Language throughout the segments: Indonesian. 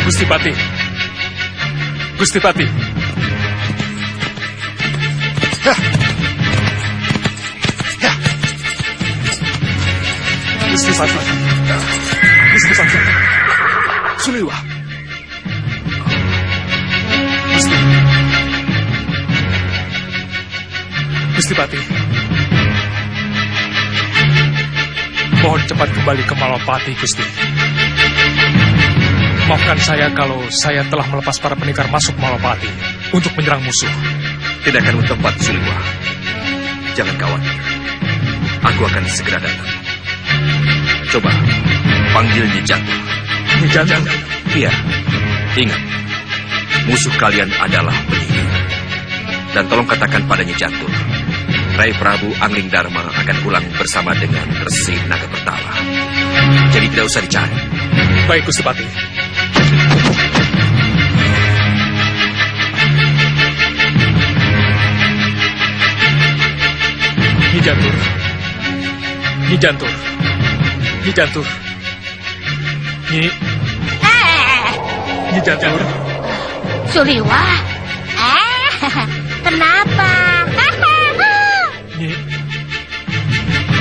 Gustipati. Gustipati. Gustipati. Gustipati. Suliwa. Gustipati. Mohon cepat kembali ke Malapati, Gusti. Maafkan saya kalau saya telah melepas para pendekar masuk Malapati untuk menyerang musuh. Tidak akan tempat, Suliwa. Jangan khawatir. Aku akan segera datang. Coba, panggil Nyi Jantur. Nyi Jantur? Iya. Ingat, musuh kalian adalah penyihir. Dan tolong katakan pada Nyi Jantur, Rai Prabu Angling Dharma akan pulang bersama dengan Resi Naga Bertala. Jadi tidak usah dicari. Baik, Gustipati. Nyi Jantur. Nyi Jantur. Nyi Jantur. Nyi Jantur. Suliwa. Kenapa?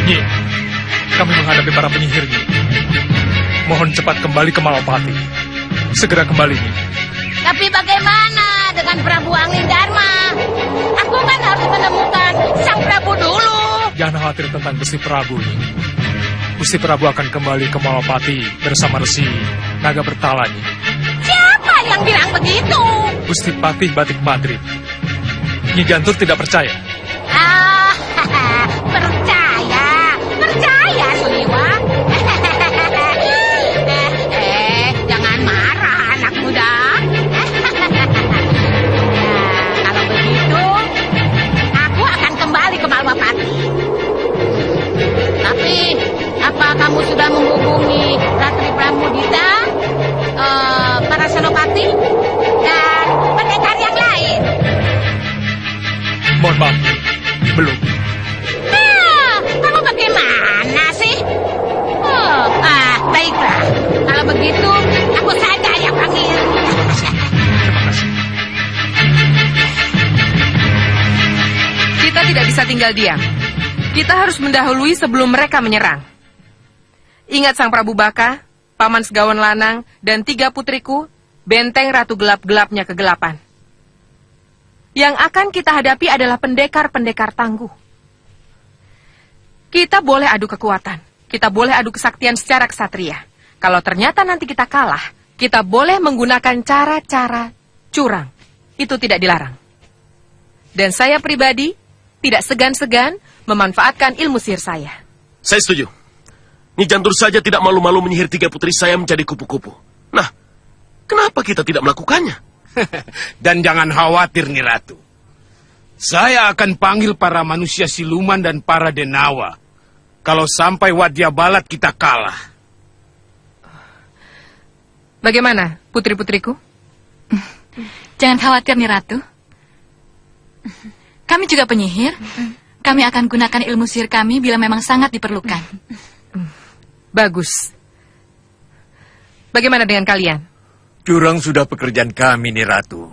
Nyi, kami menghadapi para penyihir, Nyi. Mohon cepat kembali ke Malapati. Segera kembali, Nyi. Tapi bagaimana dengan Prabu Angling Dharma? Aku kan harus menemukan Sang Prabu dulu. Jangan khawatir tentang Gusti Prabu, Nyi. Gusti Prabu akan kembali ke Malapati bersama Resi Naga Bertala, Nyi. Siapa yang bilang begitu? Gusti Patih Batik Madrid. Nyi Jantur tidak percaya. Percaya, Suliwa. Jangan marah, anak muda. Kalau begitu, aku akan kembali ke Malapati. Tapi, apa kamu sudah menghubungi Ratri Pramudita, para senopati, dan pendekar yang lain? Mohon maaf, belum. Kamu bagaimana sih? Baiklah. Kalau begitu, aku saja yang panggil. Terima kasih. Kita tidak bisa tinggal diam. Kita harus mendahului sebelum mereka menyerang. Ingat Sang Prabu Baka, Paman Segawan Lanang, dan 3 putriku, benteng Ratu Gelap-gelapnya kegelapan. Yang akan kita hadapi adalah pendekar-pendekar tangguh. Kita boleh adu kekuatan, kita boleh adu kesaktian secara kesatria. Kalau ternyata nanti kita kalah, kita boleh menggunakan cara-cara curang. Itu tidak dilarang. Dan saya pribadi tidak segan-segan memanfaatkan ilmu sihir saya. Saya setuju. Nyi Jantur saja tidak malu-malu menyihir 3 putri saya menjadi kupu-kupu. Nah, kenapa kita tidak melakukannya? Dan jangan khawatir, Nyi Ratu. Saya akan panggil para manusia siluman dan para denawa. Kalau sampai Wadya Balat kita kalah. Bagaimana, putri-putriku? Jangan khawatir, Nyi Ratu. Kami juga penyihir. Kami akan gunakan ilmu sihir kami bila memang sangat diperlukan. Bagus. Bagaimana dengan kalian? Curang sudah pekerjaan kami, Nyi Ratu.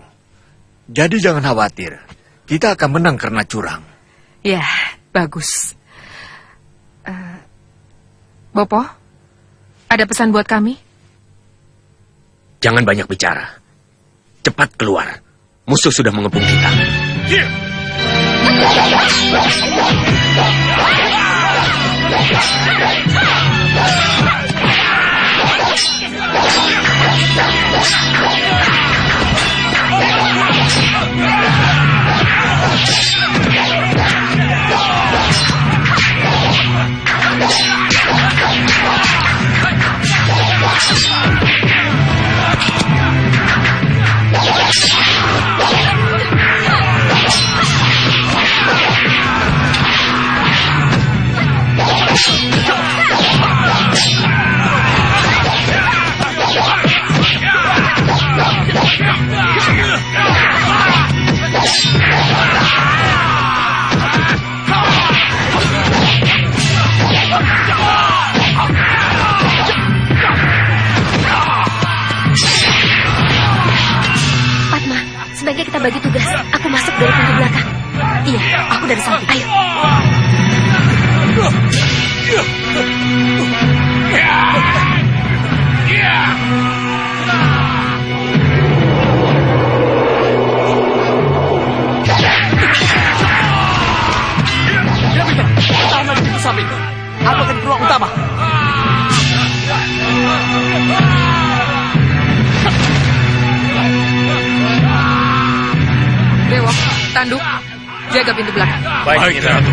Jadi jangan khawatir. Kita akan menang karena curang. Ya, bagus. Bopo, ada pesan buat kami? Jangan banyak bicara. Cepat keluar. Musuh sudah mengepung kita. sebaiknya kita bagi tugas. Aku masuk dari pintu belakang. Iya, aku dari samping. Ayo. Ya, Peter. Tahan di pintu samping. Aku akan ke ruang utama. Dewa, Tanduk, jaga pintu belakang. Baik, Ratu.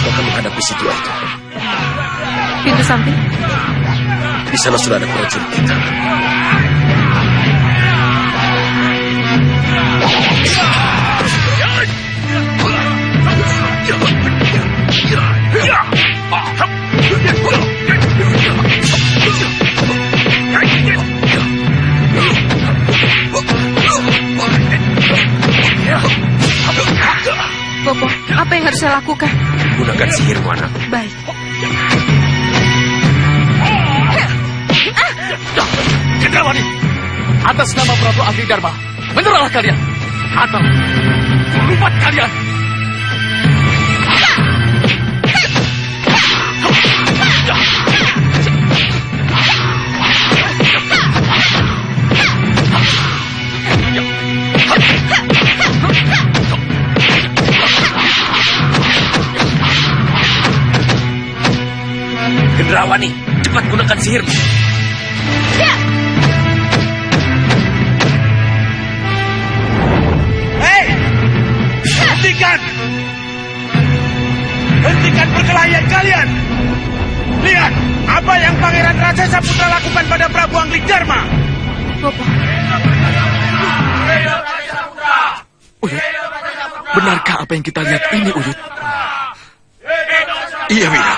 Akan menghadapi situ aja. Pintu samping. Di sana sudah ada prajurit kita. Bopo, apa yang harus saya lakukan? Gunakan sihirmu, anak. Baik. Gendrawani, atas nama Prabu Angling Dharma, menyerahlah kalian. Atau lupat kalian. Gendrawani, cepat gunakan sihirmu. Hei! Hentikan! Hentikan perkelahian kalian! Lihat apa yang Pangeran Raja Saputra lakukan pada Prabu Angling Dharma. Bopo, Uyut, benarkah apa yang kita lihat ini, Uyut? Iya, Wira.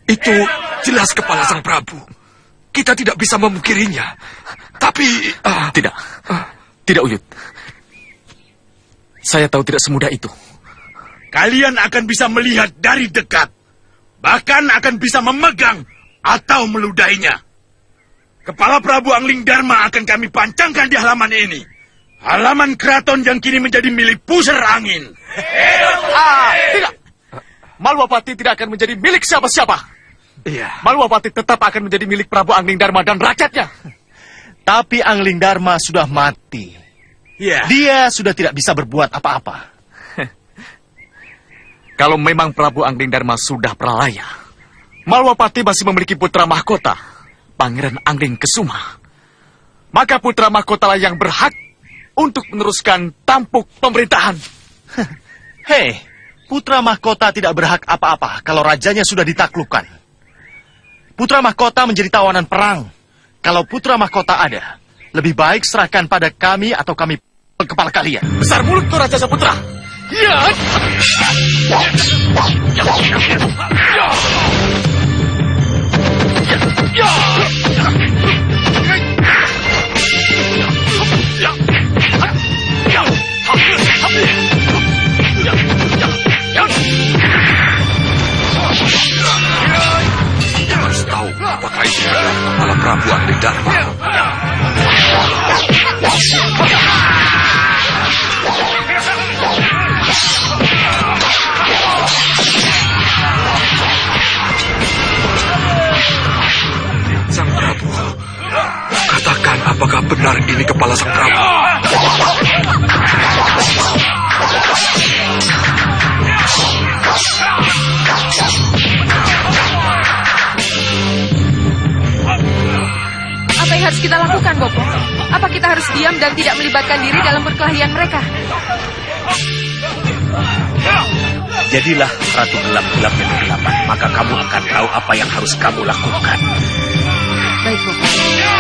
Itu jelas kepala sang Prabu. Kita tidak bisa memungkirinya. Tapi... Tidak, Uyut. Saya tahu tidak semudah itu. Kalian akan bisa melihat dari dekat. Bahkan akan bisa memegang atau meludainya. Kepala Prabu Angling Dharma akan kami pancangkan di halaman ini. Halaman keraton yang kini menjadi milik pusar angin. Tidak. Malwapati tidak akan menjadi milik siapa-siapa. Iya. Malwapati tetap akan menjadi milik Prabu Angling Dharma dan rakyatnya. Tapi Angling Dharma sudah mati. Ya. Dia sudah tidak bisa berbuat apa-apa. Kalau memang Prabu Angling Dharma sudah pralaya, Malwapati masih memiliki putra mahkota, Pangeran Angling Kesuma. Maka putra mahkota yang berhak untuk meneruskan tampuk pemerintahan. Hei, putra mahkota tidak berhak apa-apa kalau rajanya sudah ditaklukkan. Putra mahkota menjadi tawanan perang. Kalau putra mahkota ada, lebih baik serahkan pada kami atau kami kepala kalian. Besar mulut kau Raja Saputra. Ya. Harus tahu apakah itu adalah kepala Prabu Angling Dharma. Sang Prabu, katakan apakah benar ini kepala Sang Prabu? apa yang harus kita lakukan, Bopo? Apa kita harus diam dan tidak melibatkan diri dalam perkelahian mereka? Jadilah Ratu Gelap-Gelap yang kegelapan, maka kamu akan tahu apa yang harus kamu lakukan. Baik, Bopo. Ya.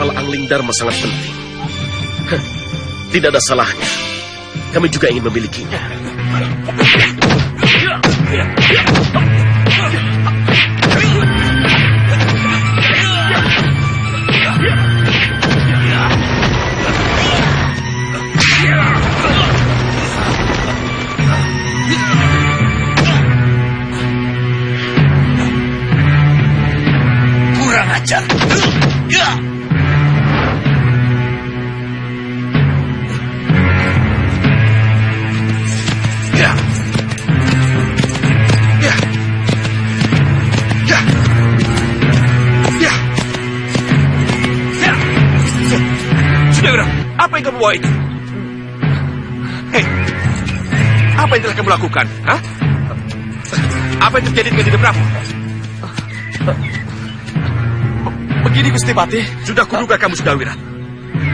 kepala Angling Dharma sangat penting. Heh, tidak ada salahnya. Kami juga ingin memilikinya. Kurang ajar. Sudahwira, apa yang kamu bawa itu? Hei, apa yang telah kamu lakukan? Hah? Apa yang terjadi dengan Dinda Prabu? Begini Gusti Patih. Sudah kuduga kamu Sudahwira.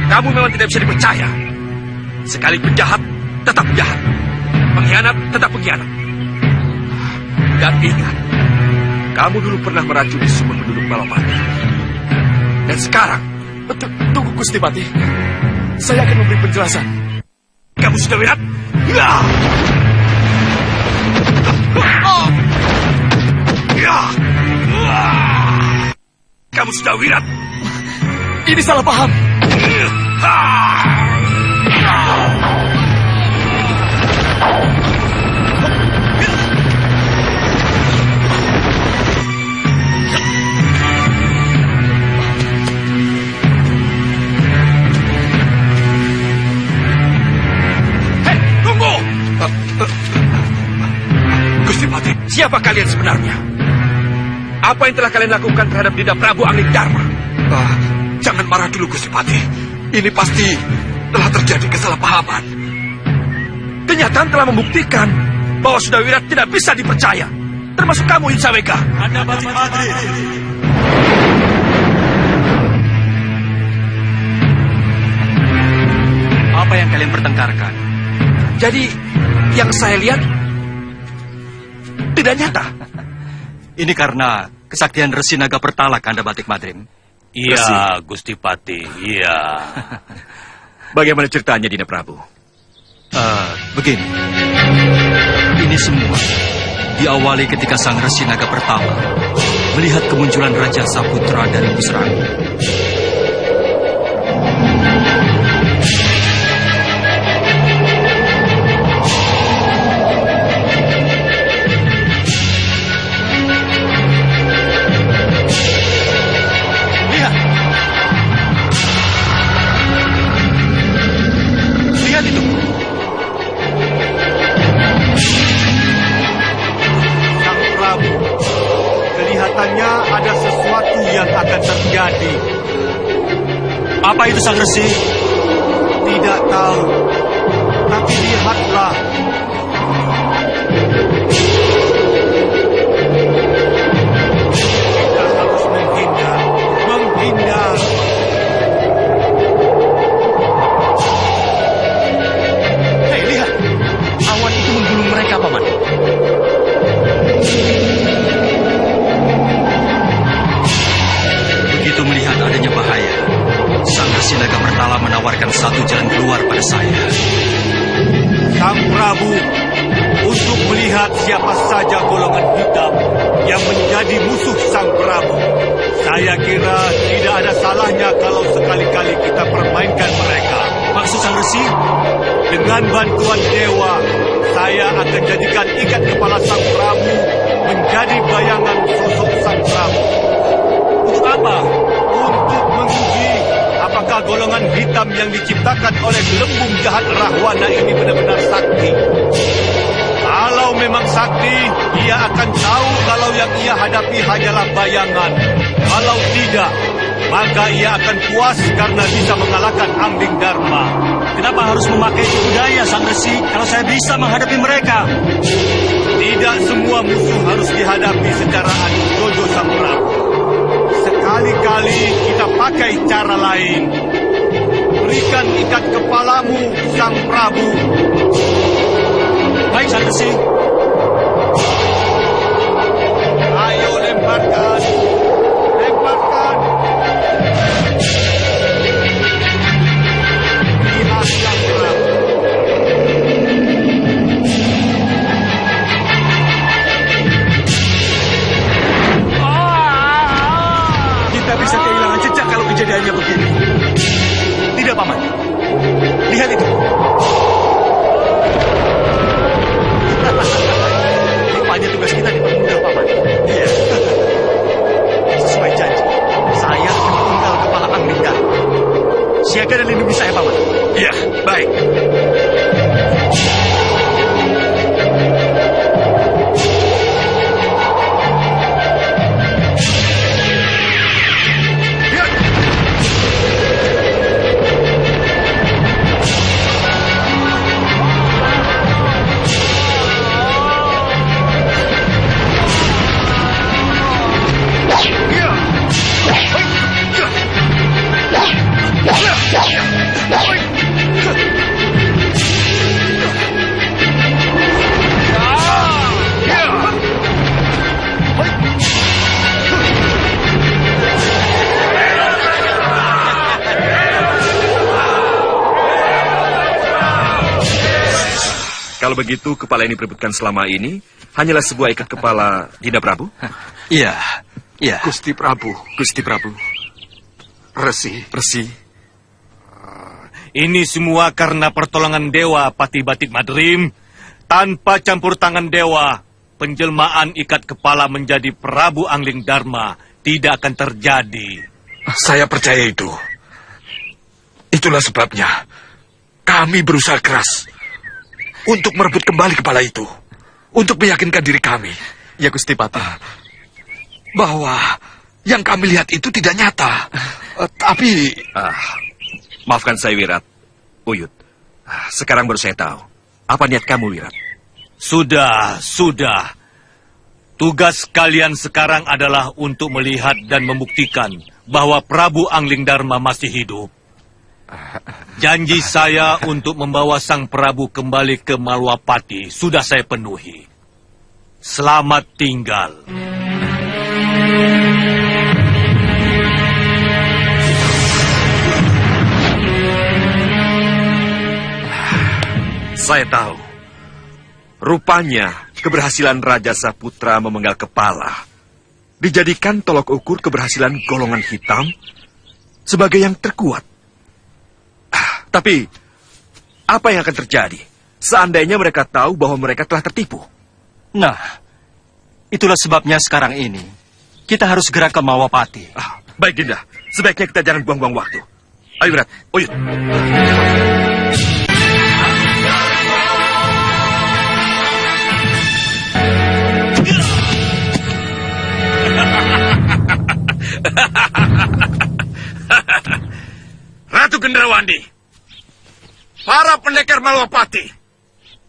Kamu memang tidak bisa dipercaya. Sekali penjahat, tetap penjahat. Pengkhianat, tetap pengkhianat. Dan ingat, kamu dulu pernah meracuni semua penduduk Balapati. Dan sekarang, Tunggu Gusti Patih. Saya akan memberi penjelasan. kamu Sudahwira. Ya! Ya! Kamu Sudahwira. Ini salah paham. Hei, tunggu! Gusti Patih, siapa kalian sebenarnya? Apa yang telah kalian lakukan terhadap Dinda Prabu Angling Dharma? Jangan marah dulu, Gusti Patih. Ini pasti telah terjadi kesalahpahaman. Kenyataan telah membuktikan bahwa Sudahwira tidak bisa dipercaya. Termasuk kamu, Insaweka. Anda Batik Madrid. Apa yang kalian pertengkarkan? Jadi, yang saya lihat tidak nyata. Ini karena kesaktian Resi Naga Pertala, Kanda Batik Madrim. Iya, Gusti Patih, iya. Bagaimana ceritanya, Dinda Prabu? Begini. Ini semua diawali ketika Sang Resi Naga Pertama melihat kemunculan Raja Saputra dari Busrani. Lihat itu. Sang Prabu, kelihatannya ada sesuatu yang akan terjadi. Apa itu Sang Resi? Tidak tahu, tapi lihatlah. Kita harus menghindar, menghindar. Hei, lihat. Awan itu menggulung mereka, Paman. Begitu melihat adanya bahaya, Sang Resi Naga Pertala menawarkan satu jalan keluar pada saya. Sang Prabu, untuk melihat siapa saja golongan hitam yang menjadi musuh Sang Prabu, saya kira tidak ada salahnya kalau sekali-kali kita permainkan mereka. Maksud Sang Resi? Dengan bantuan dewa, saya akan jadikan ikat kepala Sang Prabu menjadi bayangan sosok Sang Prabu. Untuk apa? Untuk menguji apakah golongan hitam yang diciptakan oleh gelembung jahat Rahwana ini benar-benar sakti. Kalau memang sakti, ia akan tahu kalau yang ia hadapi hanyalah bayangan. Kalau tidak, maka ia akan puas karena bisa mengalahkan Angling Dharma. Kenapa harus memakai tipu daya, Sang Resi, kalau saya bisa menghadapi mereka? Tidak semua musuh harus dihadapi secara adu jojo Sang Prabu. Sekali-kali kita pakai cara lain. Berikan ikat kepalamu, Sang Prabu. Baik, Sang Resi. Ayo lemparkan. Lemparkan. kejadiannya begini? Tidak, Paman. Lihat itu. Rupanya tugas kita dipermudah, Paman. Iya. Sesuai janji, saya akan menunggal kepala Angling Darma. Siaga dan lindungi saya, Paman. Iya, baik. Kalau begitu, kepala yang diperebutkan selama ini hanyalah sebuah ikat kepala, Dinda Prabu? Iya, iya. Gusti Prabu. Gusti Prabu. Resi. Ini semua karena pertolongan dewa Patih Batik Madrim. Tanpa campur tangan dewa, penjelmaan ikat kepala menjadi Prabu Angling Darma tidak akan terjadi. Saya percaya itu. Itulah sebabnya kami berusaha keras untuk merebut kembali kepala itu. Untuk meyakinkan diri kami. Ya, Gusti Patih. Bahwa yang kami lihat itu tidak nyata. Tapi... Maafkan saya, Wirat. Uyut. Sekarang baru saya tahu. Apa niat kamu, Wirat? Sudah. Tugas kalian sekarang adalah untuk melihat dan membuktikan bahwa Prabu Angling Darma masih hidup. Janji saya untuk membawa Sang Prabu kembali ke Malwapati sudah saya penuhi. Selamat tinggal. Saya tahu. Rupanya keberhasilan Raja Saputra memenggal kepala dijadikan tolok ukur keberhasilan golongan hitam sebagai yang terkuat. Tapi, apa yang akan terjadi seandainya mereka tahu bahwa mereka telah tertipu? Nah, itulah sebabnya sekarang ini kita harus segera ke Malwapati. Baik, Dinda. Sebaiknya kita jangan buang-buang waktu. Ayo, Wirat. Uyut. Ratu Gendrawandi, para pendekar Malwapati,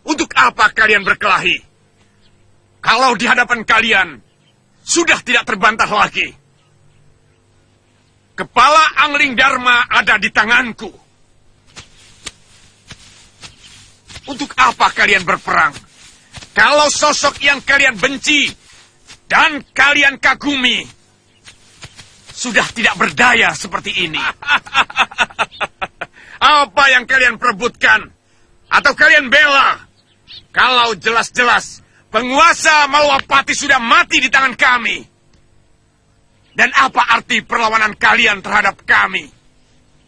untuk apa kalian berkelahi? Kalau di hadapan kalian sudah tidak terbantah lagi. Kepala Angling Darma ada di tanganku. Untuk apa kalian berperang? Kalau sosok yang kalian benci dan kalian kagumi sudah tidak berdaya seperti ini. Apa yang kalian perebutkan? Atau kalian bela? Kalau jelas-jelas penguasa Malwapati sudah mati di tangan kami. Dan apa arti perlawanan kalian terhadap kami?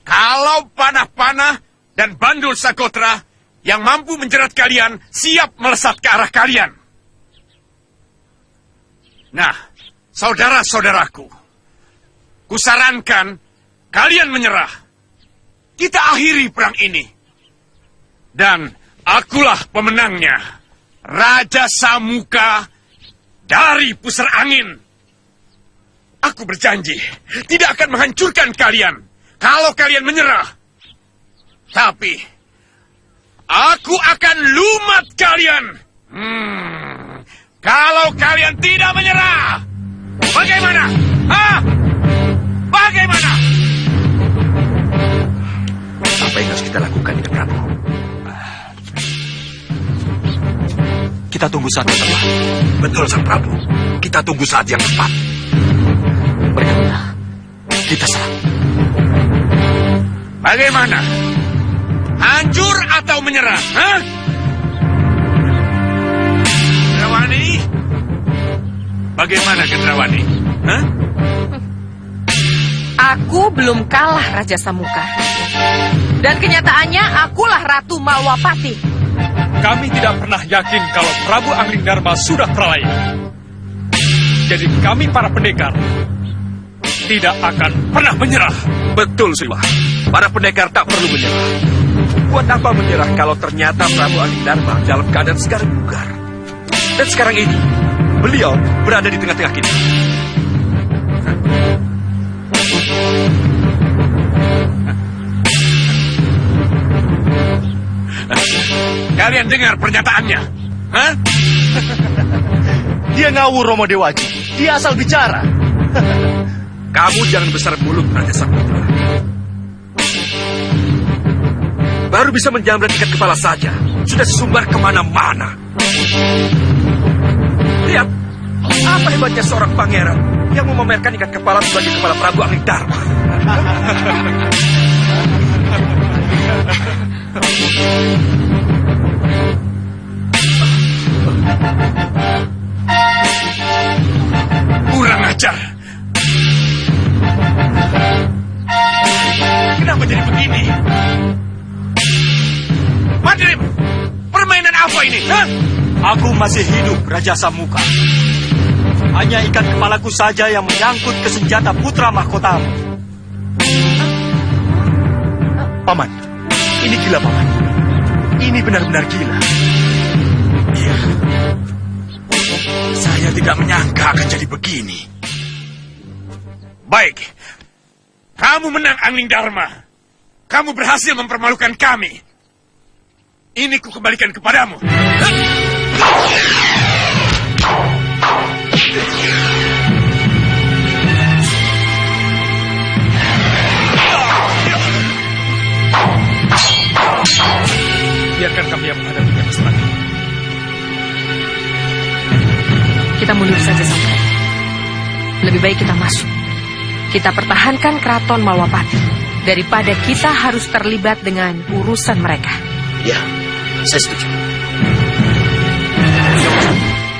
Kalau panah-panah dan bandul Sakotra yang mampu menjerat kalian siap melesat ke arah kalian. Nah, saudara-saudaraku, kusarankan kalian menyerah. Kita akhiri perang ini. Dan akulah pemenangnya. Raja Samuka dari Pusar Angin. Aku berjanji tidak akan menghancurkan kalian kalau kalian menyerah. Tapi aku akan lumat kalian. Kalau kalian tidak menyerah, bagaimana? Bagaimana? Apa yang harus kita lakukan, Dinda Prabu? Kita tunggu saat yang tepat. Betul, Sang Prabu. Kita tunggu saat yang tepat. Berikutnya, kita serang. Bagaimana? Hancur atau menyerah? Gendrawani? Bagaimana, Gendrawani? Aku belum kalah, Raja Samuka. Dan kenyataannya, akulah Ratu Malwapati. Kami tidak pernah yakin kalau Prabu Anglingdarma sudah pralaya. Jadi kami para pendekar tidak akan pernah menyerah. Betul, Siwa. Para pendekar tak perlu menyerah. Buat apa menyerah kalau ternyata Prabu Anglingdarma dalam keadaan segar bugar? Dan sekarang ini, beliau berada di tengah-tengah kita. Kalian dengar pernyataannya? Hah? Dia ngawur, Romo Dewaji. Dia asal bicara. Kamu jangan besar mulut, Raja Saputra. Baru bisa menjamret ikat kepala saja, sudah sumbar kemana-mana. Lihat, apa hebatnya seorang pangeran yang memamerkan ikat kepala sebagai kepala Prabu Anglingdarma. Kurang ajar. Kenapa jadi begini? Madrim, permainan apa ini? Hah? Aku masih hidup, Raja Samuka. Hanya ikat kepalaku saja yang menyangkut ke senjata putra mahkotamu. Paman, ini gila, Paman. Ini benar-benar gila. Iya. Saya tidak menyangka akan jadi begini. Baik. Kamu menang, Anglingdarma. Kamu berhasil mempermalukan kami. Ini ku kembalikan kepadamu. Biarkan kami yang menghadapinya selanjutnya. Kita mundur saja, Sangka. Lebih baik kita masuk. Kita pertahankan keraton Malwapati daripada kita harus terlibat dengan urusan mereka. Ya, saya setuju.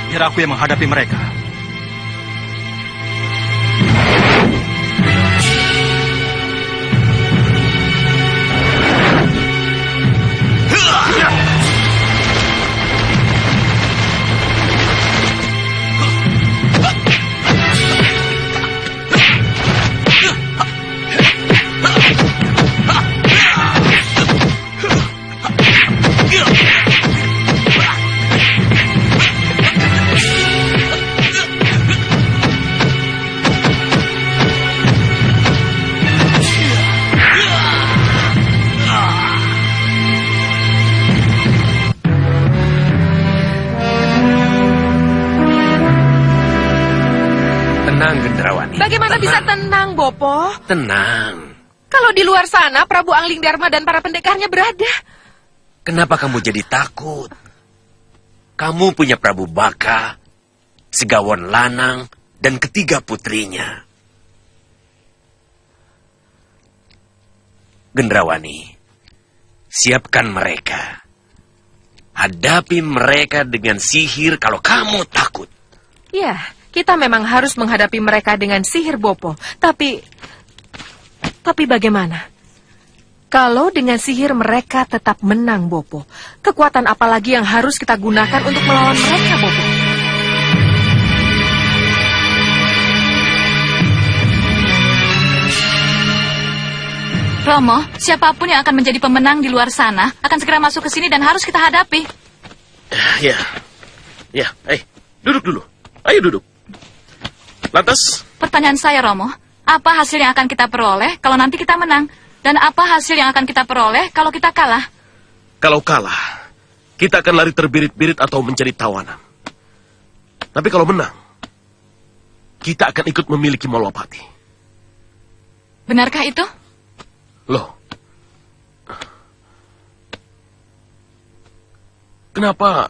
Biar aku yang menghadapi mereka. Tenang, Gendrawani. Bagaimana bisa tenang, Bopo? Tenang. Kalau di luar sana, Prabu Anglingdarma dan para pendekarnya berada. Kenapa kamu jadi takut? Kamu punya Prabu Baka, Segawon Lanang, dan ketiga putrinya. Gendrawani, siapkan mereka. Hadapi mereka dengan sihir kalau kamu takut. Ya, kita memang harus menghadapi mereka dengan sihir Bopo. Tapi bagaimana? Kalau dengan sihir mereka tetap menang, Bopo, kekuatan apa lagi yang harus kita gunakan untuk melawan mereka, Bopo? Romo, siapapun yang akan menjadi pemenang di luar sana akan segera masuk ke sini dan harus kita hadapi. Ya, duduk dulu. Ayo duduk. Lantas, Pertanyaan saya, Romo, apa hasil yang akan kita peroleh kalau nanti kita menang? Dan apa hasil yang akan kita peroleh kalau kita kalah? kalau kalah, kita akan lari terbirit-birit atau menjadi tawanan. Tapi kalau menang, kita akan ikut memiliki Malwapati. Benarkah itu? Loh, kenapa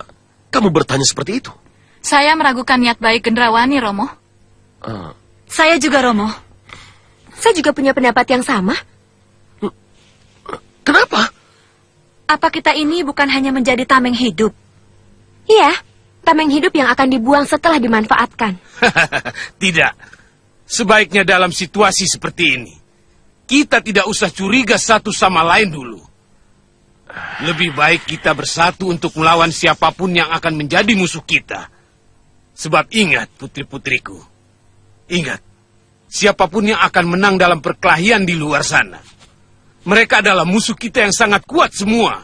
kamu bertanya seperti itu? Saya meragukan niat baik Gendrawani, Romo. Saya juga, Romo. Saya juga punya pendapat yang sama. Kenapa? Apa kita ini bukan hanya menjadi tameng hidup? Iya, tameng hidup yang akan dibuang setelah dimanfaatkan. Tidak. Sebaiknya dalam situasi seperti ini, kita tidak usah curiga satu sama lain dulu. Lebih baik kita bersatu untuk melawan siapapun yang akan menjadi musuh kita. Sebab ingat, putri-putriku. Ingat, siapapun yang akan menang dalam perkelahian di luar sana, mereka adalah musuh kita yang sangat kuat semua.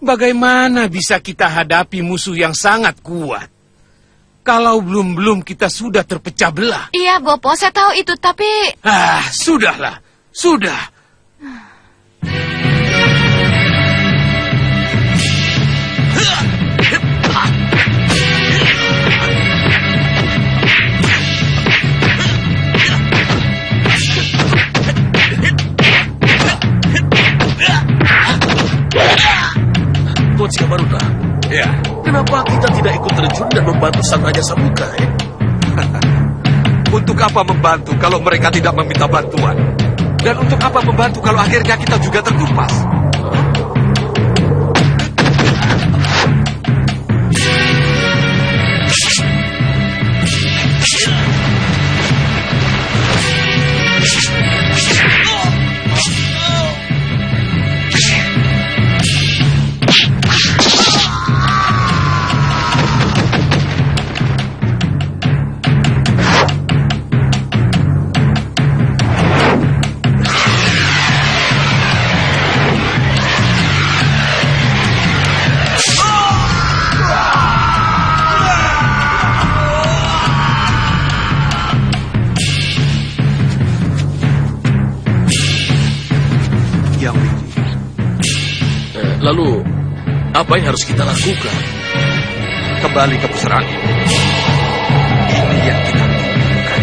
Bagaimana bisa kita hadapi musuh yang sangat kuat kalau belum kita sudah terpecah belah? Iya, Bopo, saya tahu itu, tapi... Sudahlah. Sudah. Tuan Singamaruta, Ya, kenapa kita tidak ikut terjun dan membantu Sang Raja Samudra? untuk apa membantu kalau mereka tidak meminta bantuan? Dan untuk apa membantu kalau akhirnya kita juga tertumpas? Lalu, apa yang harus kita lakukan? Kembali ke pusara angin. Ini yang kita butuhkan.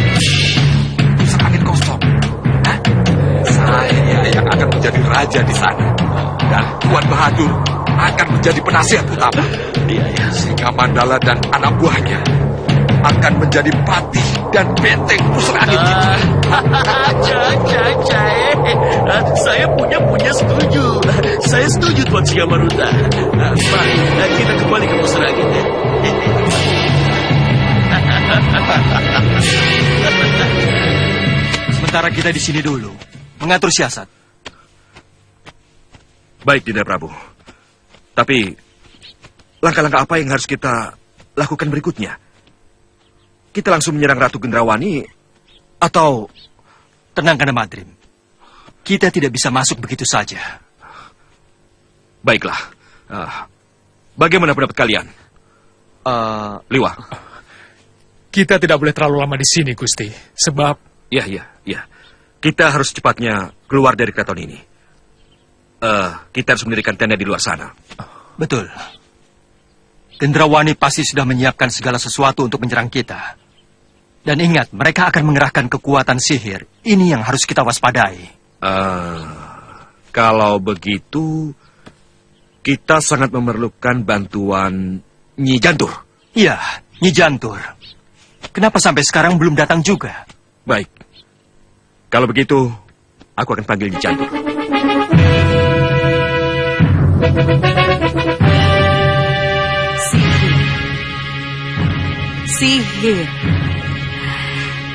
Pusara angin kosong. Hah? Saya yang akan menjadi raja di sana. Dan Tuan Bahadur akan menjadi penasihat utama. Singa Mandala dan anak buahnya akan menjadi patih dan benteng pusara angin kita. Saya punya setuju. Saya setuju, Tuan Singamaruta. Mari, kita kembali ke pusara angin. Sementara kita di sini dulu, mengatur siasat. Baik, Dinda Prabu. Tapi, langkah-langkah apa yang harus kita lakukan berikutnya? Kita langsung menyerang Ratu Gendrawani, atau... Tenang, Kanda Madrim. Kita tidak bisa masuk begitu saja. Baiklah. Bagaimana pendapat kalian? Liwa. Kita tidak boleh terlalu lama di sini, Gusti. Sebab... Ya. Kita harus cepatnya keluar dari keraton ini. Kita harus mendirikan tenda di luar sana. Betul. Gendrawani pasti sudah menyiapkan segala sesuatu untuk menyerang kita. Dan ingat, mereka akan mengerahkan kekuatan sihir. Ini yang harus kita waspadai. Kalau begitu, kita sangat memerlukan bantuan Nyi Jantur. Iya, Nyi Jantur. Kenapa sampai sekarang belum datang juga? Baik. Kalau begitu, aku akan panggil Nyi Jantur. Sihir.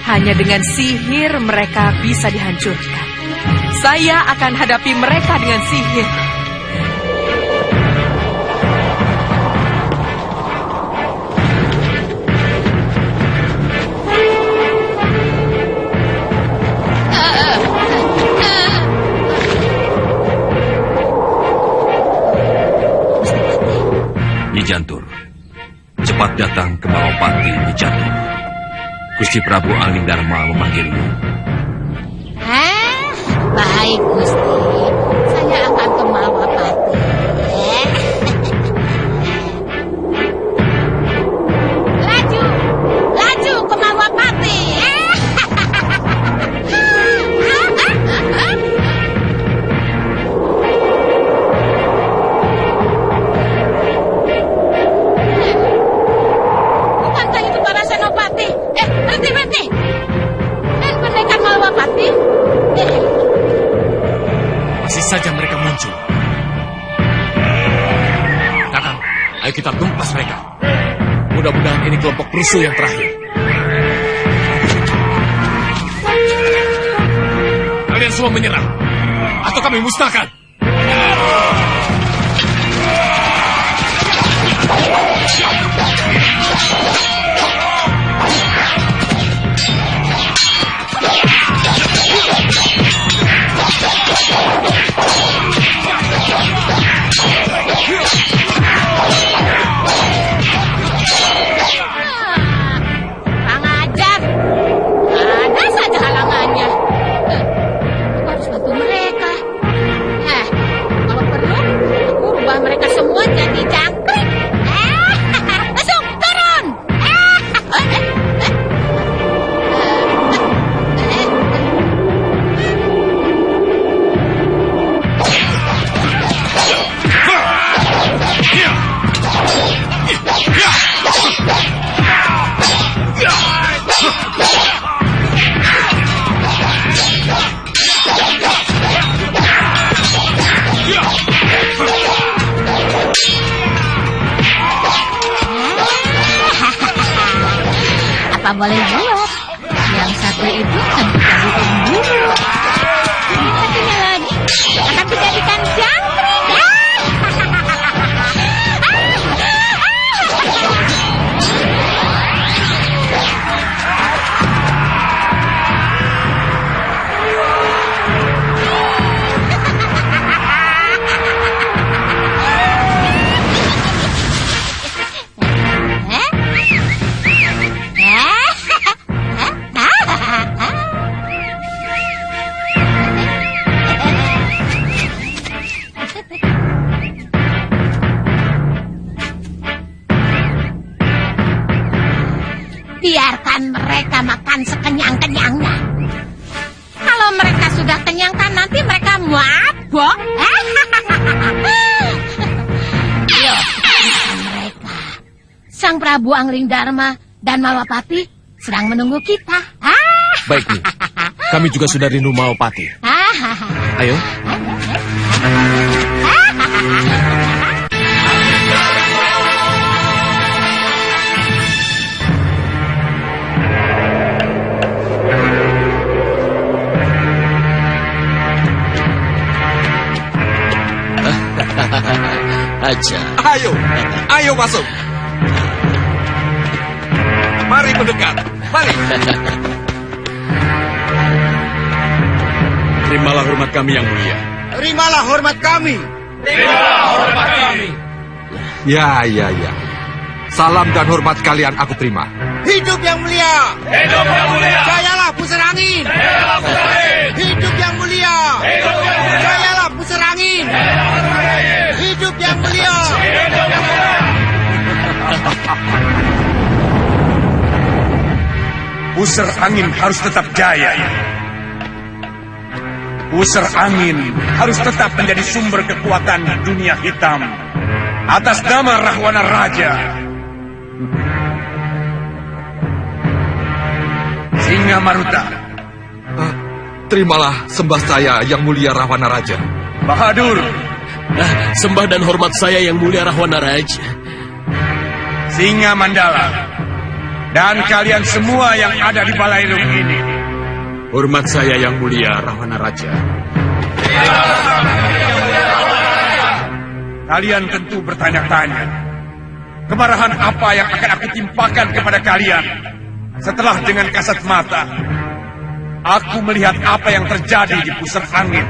Hanya dengan sihir mereka bisa dihancurkan. Saya akan hadapi mereka dengan sihir. Nyi Jantur, cepat datang ke Malopati, Nyi Jantur. Gusti Prabu Angling Dharma memanggilmu. Baik, Gusti. Saya akan ke Malwapati. Laju ke Malwapati. Bukankah itu para senopati? Berhenti. Pendekar Malwapati? masih saja mereka muncul. Kakang, ayo kita tumpas mereka. Mudah-mudahan ini kelompok perusuh yang terakhir. kalian semua menyerah, atau kami musnahkan. Kurang ajar. Ada saja halangannya. Aku harus bantu mereka. Kalau perlu, aku rubah mereka semua jadi jangkrik. Masuk, turun. Apa boleh buat? Yang satu itu akan kita bikin dulu. Yang satunya lagi akan dijadikan jangkrik. Biarkan mereka makan sekenyang-kenyangnya. Kalau mereka sudah kenyang kan nanti mereka mabok. Yuk, mereka. Sang Prabu Angling Dharma dan Malwapati sedang menunggu kita. Baik, Nyi. Kami juga sudah rindu Malwapati. Ayo. Aja. Ayo masuk. Mari mendekat. Mari. Terimalah hormat kami yang mulia. Terimalah hormat kami. Ya. Salam dan hormat kalian aku terima. Hidup yang mulia. Hidup yang mulia. Jayalah pusar angin. Jayalah pusar angin. Hidup yang mulia. Hidup yang mulia. Jayalah pusar angin. Hidup yang mulia. Hidup yang mulia. Pusar angin harus tetap jaya. Pusar angin harus tetap menjadi sumber kekuatan dunia hitam. Atas nama Rahwana Raja. Singa Maruta. Terimalah sembah saya yang mulia Rahwana Raja. Bahadur. Sembah dan hormat saya yang mulia Rahwana Raja. Singa Mandala. Dan kalian semua yang ada di Balairung ini. Hormat saya yang mulia Rahwana Raja. Kalian tentu bertanya-tanya, kemarahan apa yang akan aku timpakan kepada kalian setelah dengan kasat mata aku melihat apa yang terjadi di pusat angin.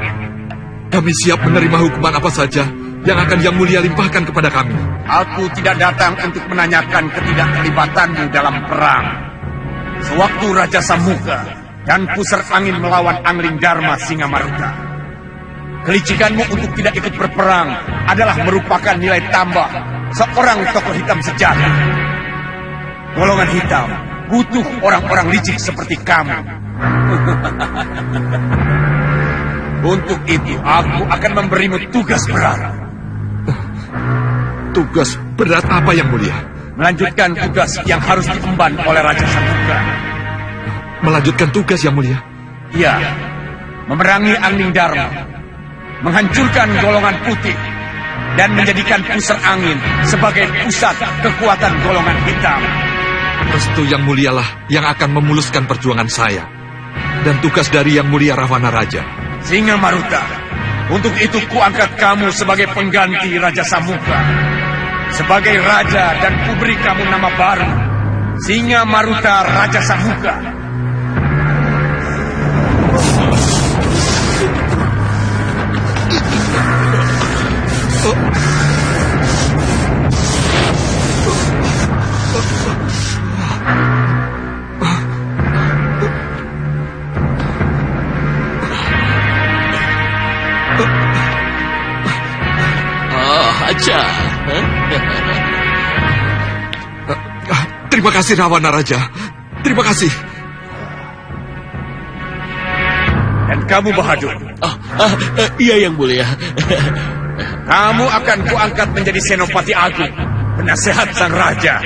Kami siap menerima hukuman apa saja yang akan Yang Mulia limpahkan kepada kami. Aku tidak datang untuk menanyakan ketidakterlibatanmu dalam perang. Sewaktu Raja Samuka dan pusar angin melawan Angling Dharma Singa Maruta, kelicikanmu untuk tidak ikut berperang adalah merupakan nilai tambah seorang tokoh hitam sejati. Golongan hitam butuh orang-orang licik seperti kamu. Untuk itu, aku akan memberimu tugas berat. Tugas berat apa Yang Mulia? Melanjutkan tugas yang harus diemban oleh Raja Samuka. Melanjutkan tugas Yang Mulia? Iya, memerangi Angling Dharma, menghancurkan golongan putih, dan menjadikan pusar angin sebagai pusat kekuatan golongan hitam. Restu Yang Mulialah yang akan memuluskan perjuangan saya. Dan tugas dari Yang Mulia Rahwana Raja Singa Maruta, untuk itu kuangkat kamu sebagai pengganti Raja Samuka. Sebagai raja dan kuberi kamu nama baru, Singa Maruta Raja Samuka. Aja. Terima kasih Rawana Raja. Terima kasih. Dan kamu Bahadur, Iya yang mulia. kamu akan kuangkat menjadi Senopati Agung, penasehat sang raja.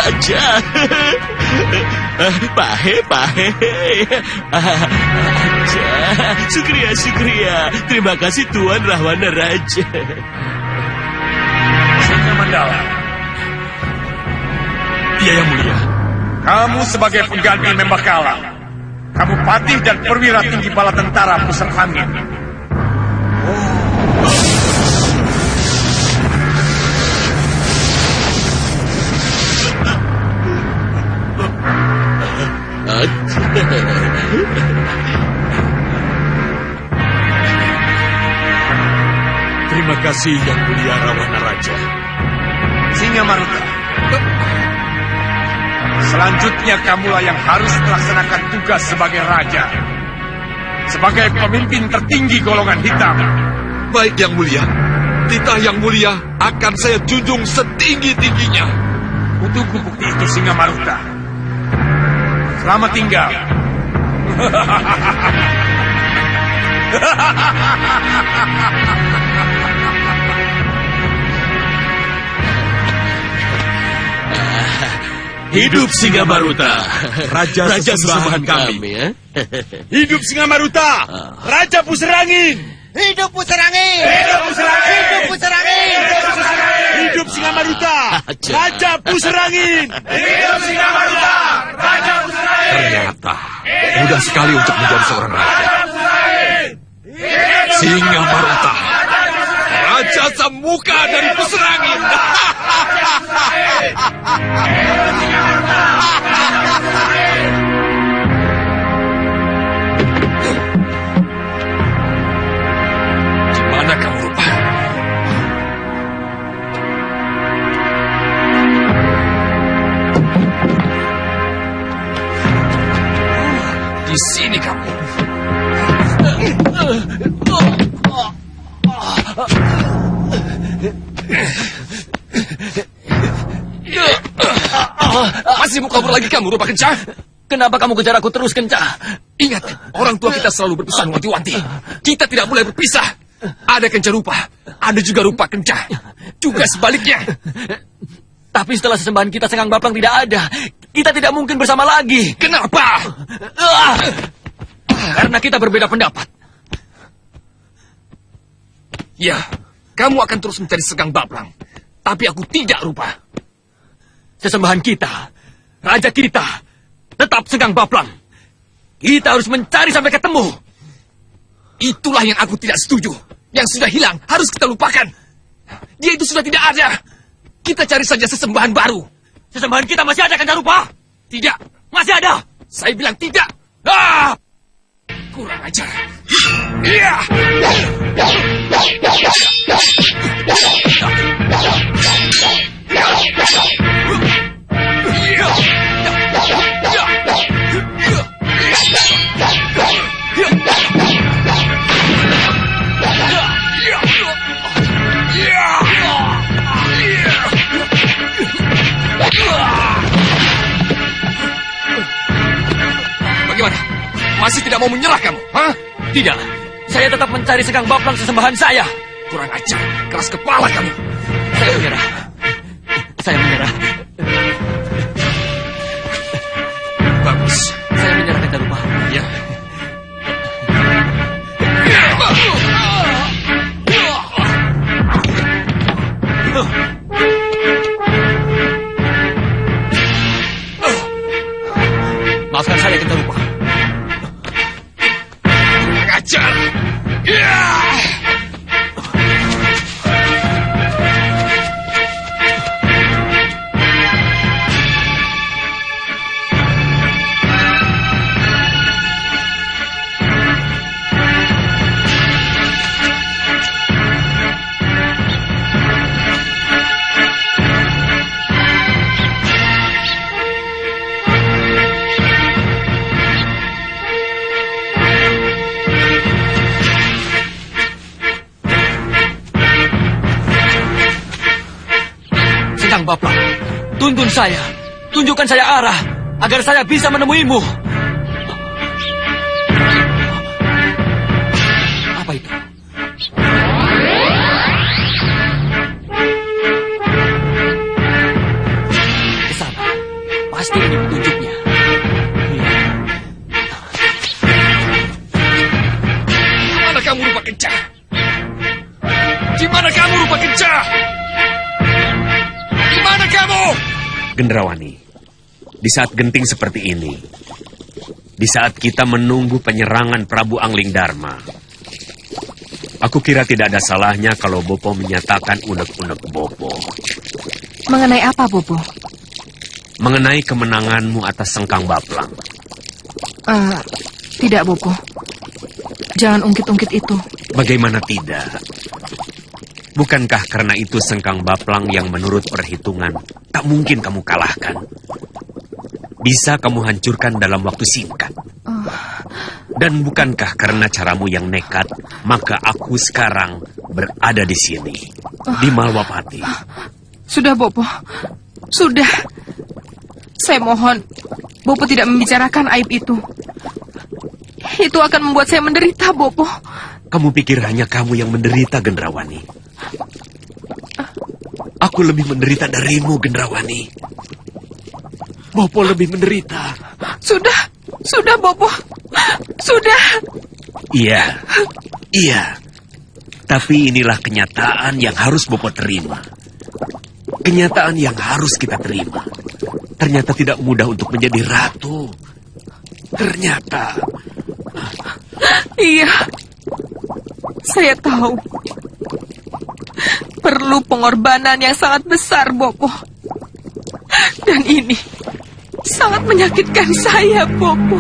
Aja. Pahe. Aja. Syukria. Terima kasih Tuan Rahwana Raja. Singa Mandala, Iya yang mulia. kamu sebagai pengganti Membakala. Kamu patih dan perwira tinggi bala tentara pusat angin. Terima kasih yang mulia Rawana Raja. Singa Maruta, selanjutnya kamulah yang harus melaksanakan tugas sebagai raja. Sebagai pemimpin tertinggi golongan hitam. Baik yang mulia. Titah yang mulia akan saya junjung setinggi-tingginya. Untuk bukti itu Singa Maruta. Selamat tinggal. Hidup Singa Maruta, Raja sesembahan kami. ya. Hidup Singa Maruta, Raja Puserangin. Hidup Puserangin! Hidup Puserangin. Hidup Puserangin! Hidup Singa Maruta, Raja Puserangin. Hidup Singa Maruta, Raja Puserangin. Ternyata mudah sekali untuk menjadi seorang raja. Singa Maruta, Raja Samuka dari Puserangin. Di mana kamu Rupa? Di sini kamu. Masih mau kabur lagi kamu, Rupa Kencah? Kenapa kamu kejar aku terus, Kencah? Ingat, orang tua kita selalu berpesan wanti-wanti. Kita tidak boleh berpisah. Ada Kencah Rupa, ada juga Rupa Kencah. Juga sebaliknya. Tapi setelah sesembahan kita Senggang Baplang tidak ada, kita tidak mungkin bersama lagi. Kenapa? Karena kita berbeda pendapat. Ya, kamu akan terus mencari Senggang Baplang. Tapi aku tidak, Rupa. Sesembahan kita, raja kita, tetap Senggang Baplang. Kita harus mencari sampai ketemu. Itulah yang aku tidak setuju. Yang sudah hilang harus kita lupakan. Dia itu sudah tidak ada. Kita cari saja sesembahan baru. Sesembahan kita masih ada, Kencah Rupa? Tidak. Masih ada. Saya bilang tidak. Ah! Kurang ajar. Iya. Bagaimana? Masih tidak mau menyerah kamu? Hah? Tidak. Saya tetap mencari Senggang Baplang sesembahan saya. Kurang ajar. Keras kepala kamu. Saya menyerah. Saya menyerah. Bagus. Saya menyerah, Kencah Rupa. Ya. Sang Baplang. Tuntun saya. Tunjukkan saya arah agar saya bisa menemuimu. Apa itu? Ke sana. Pasti ini petunjuknya. Mana kamu rupa kencah? Di mana kamu rupa kencah? Di mana kamu? Gendrawani, di saat genting seperti ini, di saat kita menunggu penyerangan Prabu Angling Darma, aku kira tidak ada salahnya kalau Bopo menyatakan unek-unek Bopo. Mengenai apa, Bopo? Mengenai kemenanganmu atas Sengkang Baplang. Tidak, Bopo. Jangan ungkit-ungkit itu. Bagaimana tidak? Bukankah karena itu Sengkang Baplang yang menurut perhitungan tak mungkin kamu kalahkan? Bisa kamu hancurkan dalam waktu singkat. Dan bukankah karena caramu yang nekat, maka aku sekarang berada di sini, di Malwapati. Sudah, Bopo. Sudah. Saya mohon, Bopo tidak membicarakan aib itu. Itu akan membuat saya menderita, Bopo. Kamu pikir hanya kamu yang menderita, Gendrawani? Aku lebih menderita darimu, Gendrawani. Bopo lebih menderita. Sudah, Bopo. Sudah. Iya. Tapi inilah kenyataan yang harus Bopo terima. Kenyataan yang harus kita terima. Ternyata tidak mudah untuk menjadi ratu. Ternyata. Iya. Saya tahu. Perlu pengorbanan yang sangat besar, Bopo. Dan ini sangat menyakitkan saya, Bopo.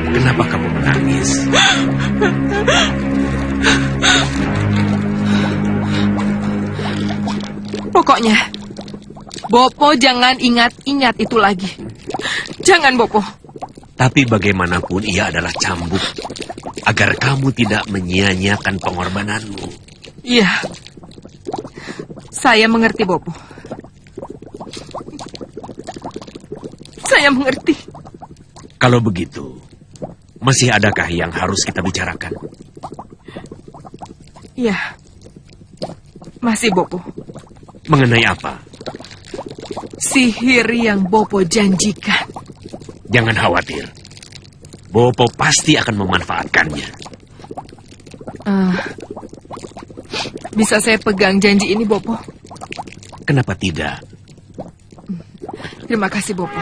Kenapa kamu menangis? Pokoknya, Bopo jangan ingat-ingat itu lagi. Jangan, Bopo. Tapi bagaimanapun ia adalah cambuk agar kamu tidak menyia-nyiakan pengorbananmu. Iya. Saya mengerti, Bopo. Saya mengerti. Kalau begitu, masih adakah yang harus kita bicarakan? Iya. Masih, Bopo. Mengenai apa? Sihir yang Bopo janjikan. Jangan khawatir. Bopo pasti akan memanfaatkannya. Bisa saya pegang janji ini, Bopo? Kenapa tidak? Terima kasih, Bopo.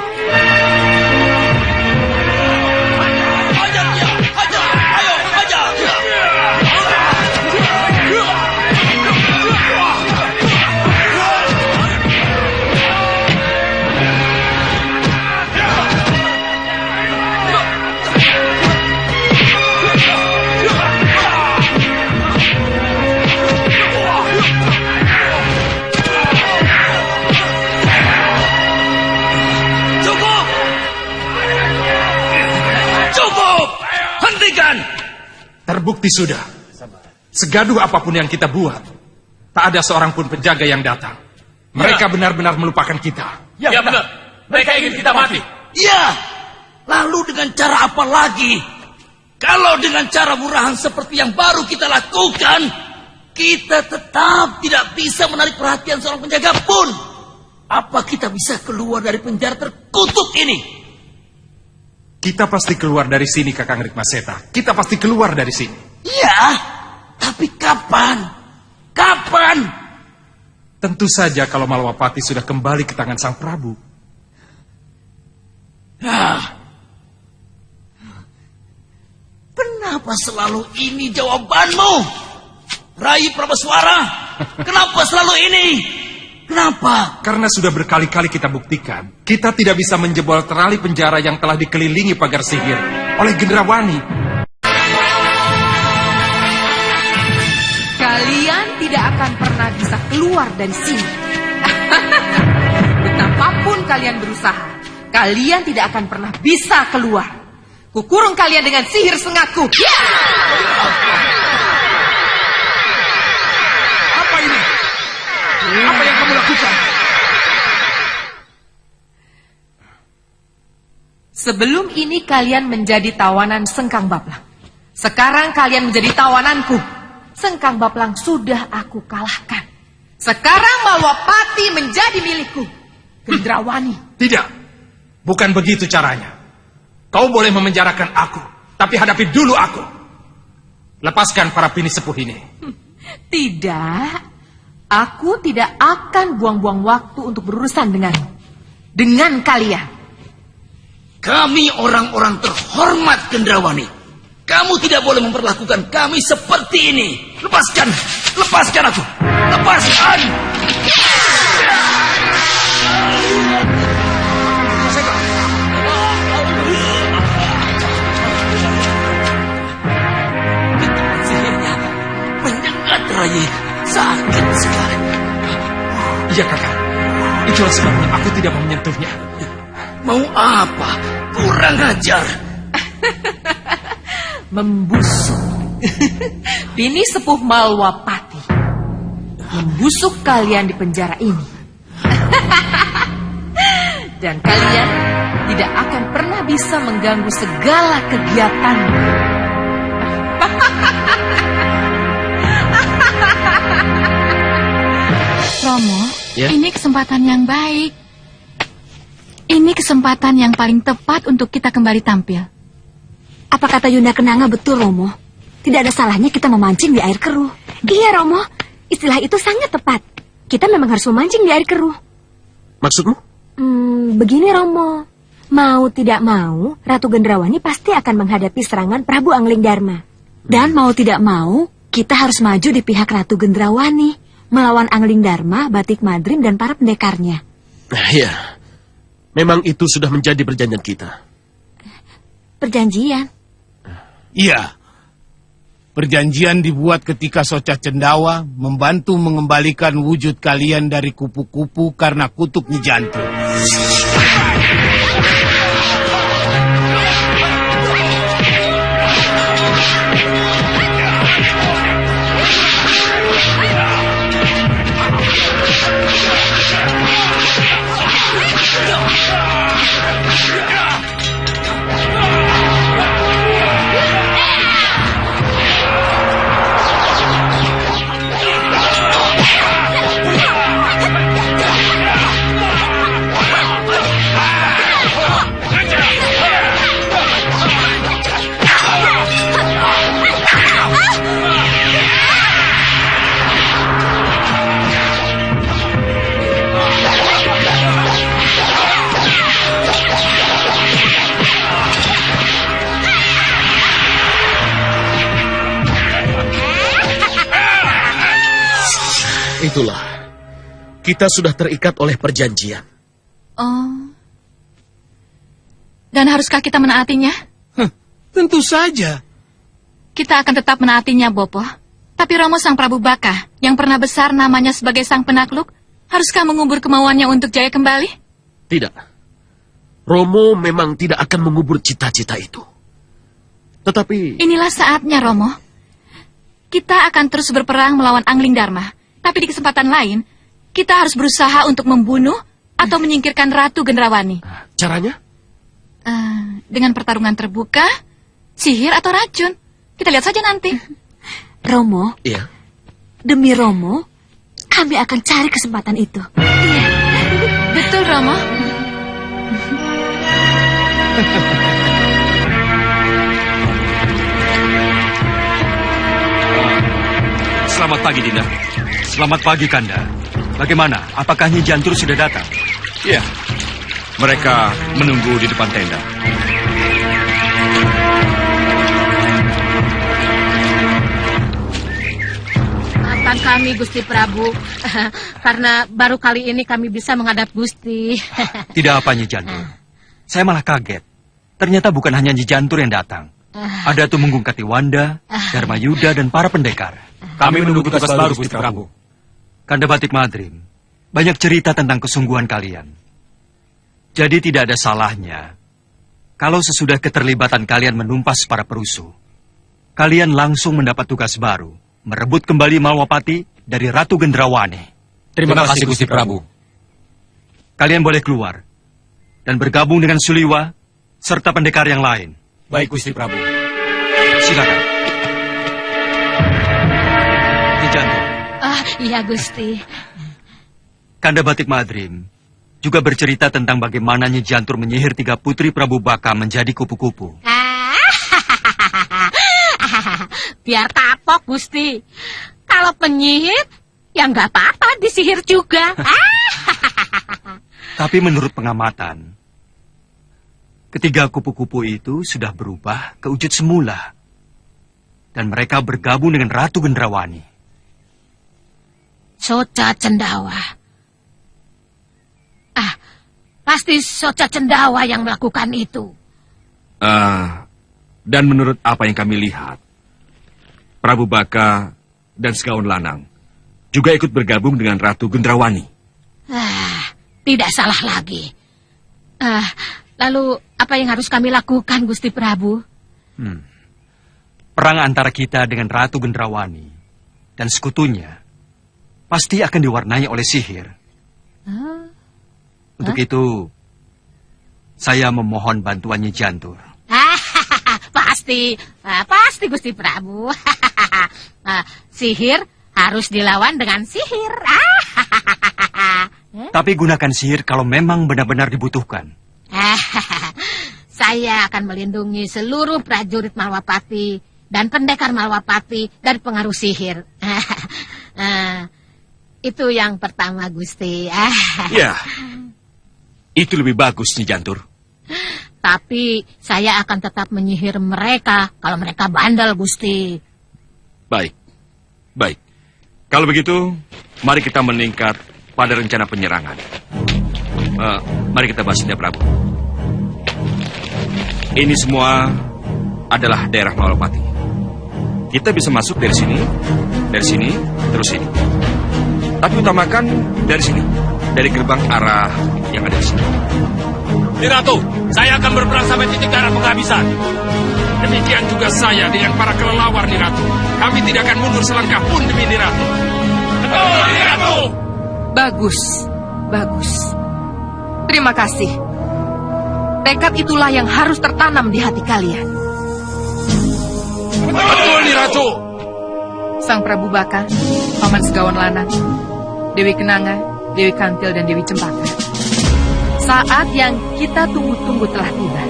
Terbukti sudah. Segaduh apapun yang kita buat, tak ada seorang pun penjaga yang datang. Mereka benar-benar melupakan kita. Ya benar. Mereka ingin kita mati. Ya. Lalu dengan cara apa lagi? Kalau dengan cara murahan seperti yang baru kita lakukan, kita tetap tidak bisa menarik perhatian seorang penjaga pun. Apa kita bisa keluar dari penjara terkutuk ini? Kita pasti keluar dari sini, Kakang Rikmaseta. Kita pasti keluar dari sini. Ya, tapi kapan? Kapan? Tentu saja kalau Malwapati sudah kembali ke tangan Sang Prabu. Kenapa selalu ini jawabanmu? Rai Prabeswara, kenapa selalu ini? Kenapa? Karena sudah berkali-kali kita buktikan, kita tidak bisa menjebol terali penjara yang telah dikelilingi pagar sihir oleh Gendrawani. Kalian tidak akan akan pernah bisa keluar dari sini. Betapapun kalian berusaha, kalian tidak akan pernah bisa keluar. Kukurung kalian dengan sihir sengatku. Apa ini? Apa yang kamu lakukan? Sebelum ini kalian menjadi tawanan Sengkang Baplang. Sekarang kalian menjadi tawananku. Sengkang Baplang sudah aku kalahkan. Sekarang Malwapati menjadi milikku. Gendrawani. Tidak. Bukan begitu caranya. Kau boleh memenjarakan aku, tapi hadapi dulu aku. Lepaskan para bini sepuh ini. Tidak. Aku tidak akan buang-buang waktu untuk berurusan denganmu. Dengan kalian. Kami orang-orang terhormat, Gendrawani. Kamu tidak boleh memperlakukan kami seperti ini. Lepaskan! Lepaskan aku! Lepaskan! Sihirnya menyengat Rai. Sakit sekali. Iya kakak. Itulah sebabnya aku tidak mau menyentuhnya. Mau apa? Kurang ajar. Membusuk. Bini sepuh Malwapati. Membusuk kalian di penjara ini. Dan kalian tidak akan pernah bisa mengganggu segala kegiatan. Romo, Ya? ini kesempatan yang baik. Ini kesempatan yang paling tepat untuk kita kembali tampil. Apa kata Yunda Kenanga betul, Romo? Tidak ada salahnya kita memancing di air keruh. Iya, Romo. Istilah itu sangat tepat. Kita memang harus memancing di air keruh. Maksudmu? Begini, Romo. Mau tidak mau, Ratu Gendrawani pasti akan menghadapi serangan Prabu Angling Dharma. Dan mau tidak mau, kita harus maju di pihak Ratu Gendrawani, melawan Angling Dharma, Batik Madrim, dan para pendekarnya. Iya. Memang itu sudah menjadi perjanjian kita. Perjanjian? Iya. Perjanjian dibuat ketika Soca Cendawa membantu mengembalikan wujud kalian dari kupu-kupu karena kutuk Nyi Jantur. Itulah. Kita sudah terikat oleh perjanjian. Oh. Dan haruskah kita menaatinya? Tentu saja. Kita akan tetap menaatinya, Bopo. Tapi Romo Sang Prabu Baka, yang pernah besar namanya sebagai Sang Penakluk, haruskah mengubur kemauannya untuk jaya kembali? Tidak. Romo memang tidak akan mengubur cita-cita itu. Tetapi... Inilah saatnya, Romo. Kita akan terus berperang melawan Angling Dharma. Tapi di kesempatan lain, kita harus berusaha untuk membunuh atau menyingkirkan Ratu Gendrawani. Caranya? Dengan pertarungan terbuka, sihir atau racun. Kita lihat saja nanti. Romo, Iya. demi Romo, kami akan cari kesempatan itu. Betul, Romo. Selamat pagi, Dinda. Selamat pagi, Kanda. Bagaimana? Apakah Nyi Jantur sudah datang? Ya, mereka menunggu di depan tenda. Maafkan kami, Gusti Prabu. Karena baru kali ini kami bisa menghadap Gusti. Tidak apa, Nyi Jantur. Saya malah kaget. Ternyata bukan hanya Nyi Jantur yang datang. Ada Tumenggung Katiwanda, Dharma Yuda, dan para pendekar. Kami menunggu tugas baru, Gusti Prabu. Kanda Batik Madrim, banyak cerita tentang kesungguhan kalian. Jadi tidak ada salahnya kalau sesudah keterlibatan kalian menumpas para perusuh, kalian langsung mendapat tugas baru, merebut kembali Malwapati dari Ratu Gendrawani. Terima kasih, Gusti Prabu. Kalian boleh keluar dan bergabung dengan Suliwa serta pendekar yang lain. Baik, Gusti Prabu. Silakan. Ki Jantur. Iya, Gusti. Kanda Batik Madrim juga bercerita tentang bagaimana Nyi Jantur menyihir 3 putri Prabu Baka menjadi kupu-kupu. Biar kapok, Gusti. Kalau penyihir, ya nggak apa-apa disihir juga. Tapi menurut pengamatan, ketiga kupu-kupu itu sudah berubah ke wujud semula. Dan mereka bergabung dengan Ratu Gendrawani. Soca Cendawa. Pasti Soca Cendawa yang melakukan itu. Dan menurut apa yang kami lihat, Prabu Baka dan Segawan Lanang juga ikut bergabung dengan Ratu Gendrawani. Tidak salah lagi. Lalu apa yang harus kami lakukan, Gusti Prabu? Perang antara kita dengan Ratu Gendrawani dan sekutunya pasti akan diwarnai oleh sihir. Untuk itu, saya memohon bantuan Nyi Jantur. Pasti Gusti Prabu. Sihir harus dilawan dengan sihir. Tapi gunakan sihir kalau memang benar-benar dibutuhkan. Saya akan melindungi seluruh prajurit Malwapati dan pendekar Malwapati dari pengaruh sihir. Itu yang pertama, Gusti. Ya, itu lebih bagus, Nyi Jantur. Tapi saya akan tetap menyihir mereka kalau mereka bandel, Gusti. Baik. Kalau begitu, mari kita meningkat pada rencana penyerangan. Mari kita bahas, Nanda Prabu. Ini semua adalah daerah Malwapati. Kita bisa masuk dari sini, terus sini. Tapi utamakan dari sini, dari gerbang arah yang ada di sini. Nyi Ratu, saya akan berperang sampai titik darah penghabisan. Demikian juga saya dengan para kelelawar, Nyi Ratu. Kami tidak akan mundur selangkah pun demi Nyi Ratu. Betul, Nyi Ratu! Bagus. Terima kasih. Tekad itulah yang harus tertanam di hati kalian. Betul, Nyi Ratu! Sang Prabu Baka, Paman Segawan Lanang, Dewi Kenanga, Dewi Kantil, dan Dewi Cempaka. Saat yang kita tunggu-tunggu telah tiba.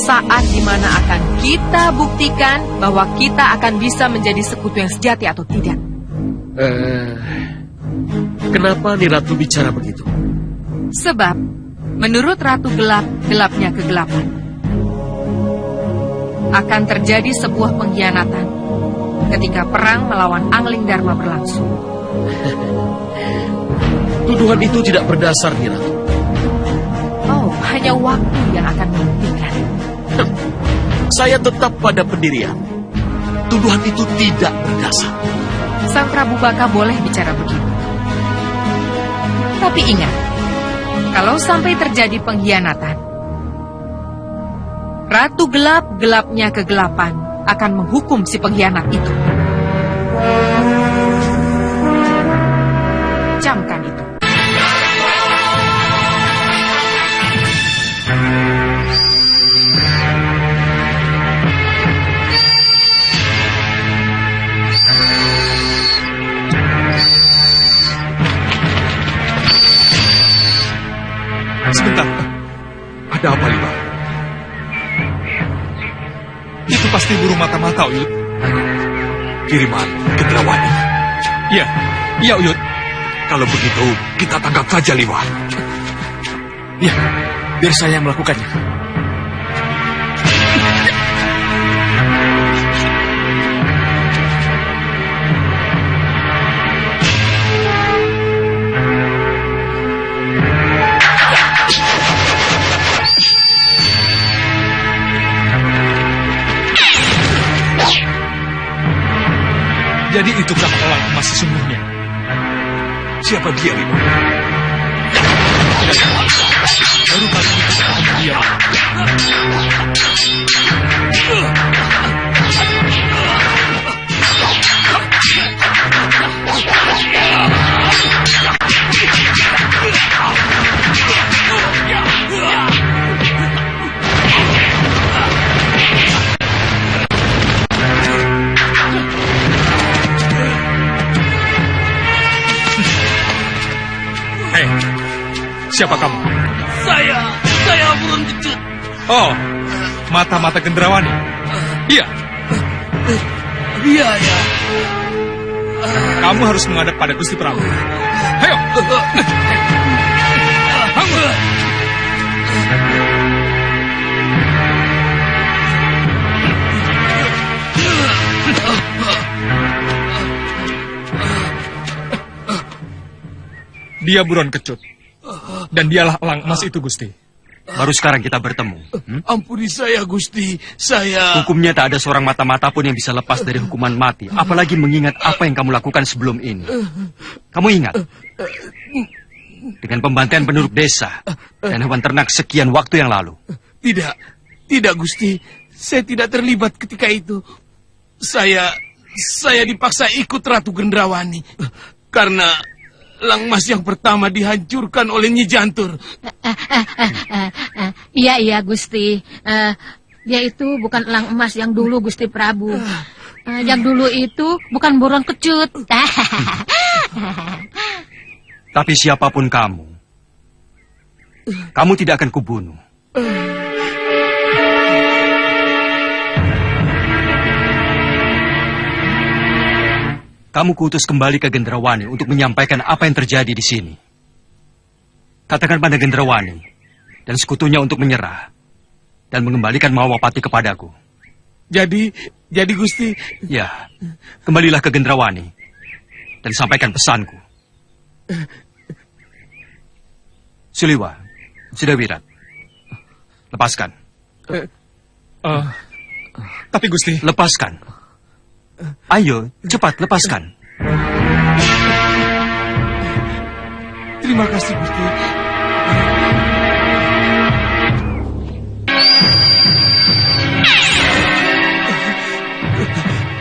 Saat di mana akan kita buktikan bahwa kita akan bisa menjadi sekutu yang sejati atau tidak. Kenapa Nyi Ratu bicara begitu? Sebab, menurut Ratu Gelap, gelapnya kegelapan. Akan terjadi sebuah pengkhianatan ketika perang melawan Angling Dharma berlangsung. Tuduhan itu tidak berdasar, Nyi Ratu. Hanya waktu yang akan membuktikan. Saya tetap pada pendirian. Tuduhan itu tidak berdasar. Sang Prabu Baka boleh bicara begitu. Tapi ingat, kalau sampai terjadi pengkhianatan, Ratu Gelap, gelapnya kegelapan akan menghukum si pengkhianat itu. Camkan itu. Sebentar. Ada apa, Liwa? Itu pasti burung mata-mata, Uyut. Kiriman Gendrawani. Iya, Uyut. Kalau begitu, kita tangkap saja, Liwa. Ya, biar saya yang melakukannya. Jadi itukah kolam emas sesungguhnya? Siapa dia, Lino? Baru kali ini kita ketemu dia. Hei, siapa kamu? Saya burung kecut. Oh, mata-mata Gendrawani. Iya. Iya, ya. Kamu harus menghadap pada Gusti Prabu. Ayo. Dia buron kecut. Dan dialah elang emas itu, Gusti. Baru sekarang kita bertemu. Ampuni saya, Gusti. Saya... Hukumnya tak ada seorang mata-mata pun yang bisa lepas dari hukuman mati. Apalagi mengingat apa yang kamu lakukan sebelum ini. Kamu ingat? Dengan pembantaian penduduk desa dan hewan ternak sekian waktu yang lalu. Tidak, Gusti. Saya tidak terlibat ketika itu. Saya dipaksa ikut Ratu Gendrawani. Karena elang emas yang pertama dihancurkan oleh Nyi Jantur. Iya, Gusti. Dia itu bukan elang emas yang dulu, Gusti Prabu. Yang dulu itu bukan buron kecut. Tapi siapapun kamu tidak akan kubunuh. Kamu kuutus kembali ke Gendrawani untuk menyampaikan apa yang terjadi di sini. Katakan pada Gendrawani dan sekutunya untuk menyerah dan mengembalikan Mahawapati kepadaku. Jadi Gusti... Ya, kembalilah ke Gendrawani dan sampaikan pesanku. Suliwa, Sidawirat, lepaskan. Tapi Gusti... Lepaskan. Ayo, cepat, lepaskan. Terima kasih, Gusti.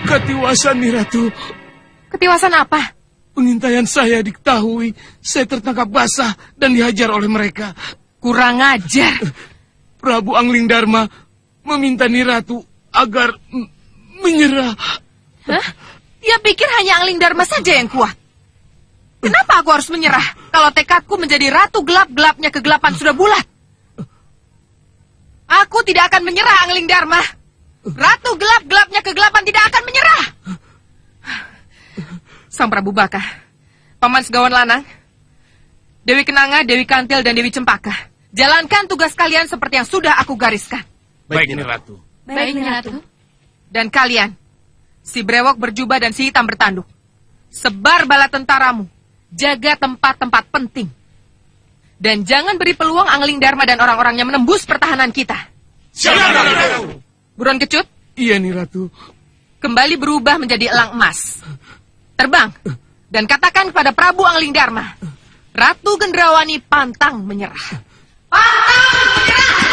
Ketiwasan, Nih Ratu. Ketiwasan apa? Pengintaian saya diketahui. Saya tertangkap basah dan dihajar oleh mereka. Kurang ajar. Prabu Angling Dharma meminta Nih Ratu agar menyerah. Hah? Dia pikir hanya Angling Dharma saja yang kuat. Kenapa aku harus menyerah kalau tekadku menjadi ratu gelap-gelapnya kegelapan sudah bulat? Aku tidak akan menyerah, Angling Dharma. Ratu gelap-gelapnya kegelapan tidak akan menyerah. Sang Prabu Baka, Paman Segawan Lanang, Dewi Kenanga, Dewi Kantil, dan Dewi Cempaka, jalankan tugas kalian seperti yang sudah aku gariskan. Baik, Nih Ratu. Baik, Nih Ratu. Dan kalian, si brewok berjubah dan si hitam bertanduk, sebar bala tentaramu, jaga tempat-tempat penting. Dan jangan beri peluang Angling Dharma dan orang-orangnya menembus pertahanan kita. Siap, Ratu. Buron kecut? Iya, Nih Ratu. Kembali berubah menjadi elang emas. Terbang dan katakan kepada Prabu Angling Dharma, Ratu Gendrawani pantang menyerah. Pantang menyerah!